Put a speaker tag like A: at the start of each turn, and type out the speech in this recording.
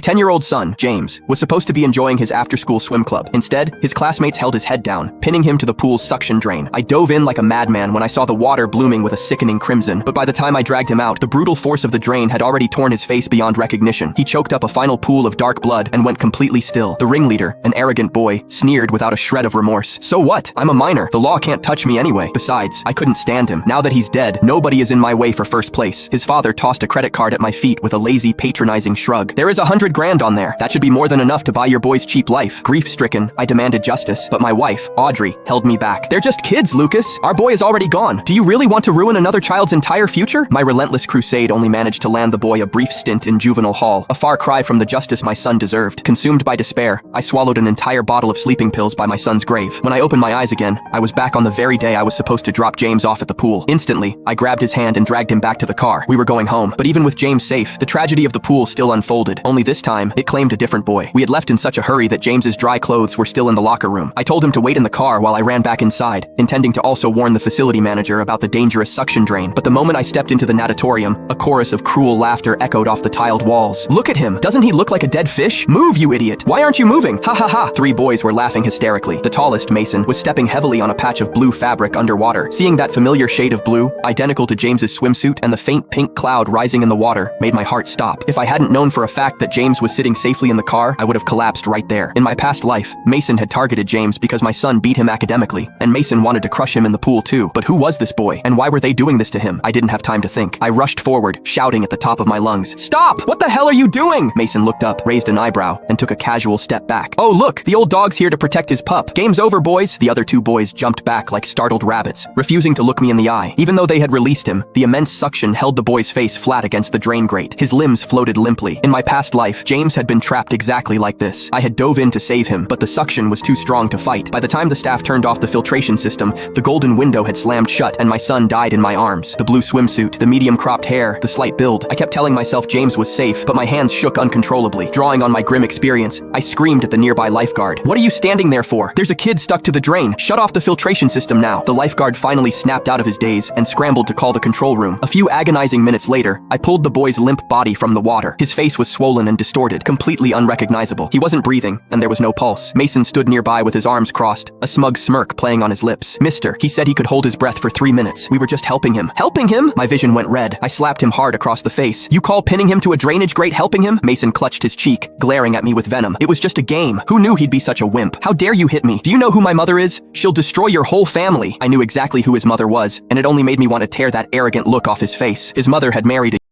A: 10-year-old son, James, was supposed to be enjoying his after-school swim club. Instead, his classmates held his head down, pinning him to the pool's suction drain. I dove in like a madman when I saw the water blooming with a sickening crimson, but by the time I dragged him out, the brutal force of the drain had already torn his face beyond recognition. He choked up a final pool of dark blood and went completely still. The ringleader, an arrogant boy, sneered without a shred of remorse. So what? I'm a minor. The law can't touch me anyway. Besides, I couldn't stand him. Now that he's dead, nobody is in my way for first place. His father tossed a credit card at my feet with a lazy, patronizing shrug. There is $100 grand on there. That should be more than enough to buy your boy's cheap life. Grief-stricken, I demanded justice, but my wife, Audrey, held me back. They're just kids, Lucas. Our boy is already gone. Do you really want to ruin another child's entire future? My relentless crusade only managed to land the boy a brief stint in juvenile hall, a far cry from the justice my son deserved. Consumed by despair, I swallowed an entire bottle of sleeping pills by my son's grave. When I opened my eyes again, I was back on the very day I was supposed to drop James off at the pool. Instantly, I grabbed his hand and dragged him back to the car. We were going home, but even with James safe, the tragedy of the pool still unfolded. Only this time, it claimed a different boy. We had left in such a hurry that James's dry clothes were still in the locker room. I told him to wait in the car while I ran back inside, intending to also warn the facility manager about the dangerous suction drain. But the moment I stepped into the natatorium, a chorus of cruel laughter echoed off the tiled walls. Look at him! Doesn't he look like a dead fish? Move, you idiot! Why aren't you moving? Ha ha ha! 3 boys were laughing hysterically. The tallest, Mason, was stepping heavily on a patch of blue fabric underwater. Seeing that familiar shade of blue, identical to James's swimsuit, and the faint pink cloud rising in the water, made my heart stop. If I hadn't known for a fact that James was sitting safely in the car, I would have collapsed right there. In my past life, Mason had targeted James because my son beat him academically, and Mason wanted to crush him in the pool too. But who was this boy, and why were they doing this to him? I didn't have time to think. I rushed forward, shouting at the top of my lungs, "Stop! What the hell are you doing?" Mason looked up, raised an eyebrow, and took a casual step back. "Oh look, the old dog's here to protect his pup. Game's over, boys." The other 2 boys jumped back like startled rabbits, refusing to look me in the eye. Even though they had released him, the immense suction held the boy's face flat against the drain grate. His limbs floated limply. In my past life, James had been trapped exactly like this. I had dove in to save him, but the suction was too strong to fight. By the time the staff turned off the filtration system, the golden window had slammed shut and my son died in my arms. The blue swimsuit, the medium cropped hair, the slight build. I kept telling myself James was safe, but my hands shook uncontrollably. Drawing on my grim experience, I screamed at the nearby lifeguard. "What are you standing there for? There's a kid stuck to the drain. Shut off the filtration system now." The lifeguard finally snapped out of his daze and scrambled to call the control room. A few agonizing minutes later, I pulled the boy's limp body from the water. His face was swollen and distorted, completely unrecognizable. He wasn't breathing, and there was no pulse. Mason stood nearby with his arms crossed, a smug smirk playing on his lips. "Mister," he said he could hold his breath for 3 minutes. "We were just helping him." "Helping him?" My vision went red. I slapped him hard across the face. "You call pinning him to a drainage grate helping him?" Mason clutched his cheek, glaring at me with venom. "It was just a game. Who knew he'd be such a wimp? How dare you hit me? Do you know who my mother is? She'll destroy your whole family." I knew exactly who his mother was, and it only made me want to tear that arrogant look off his face. His mother had married a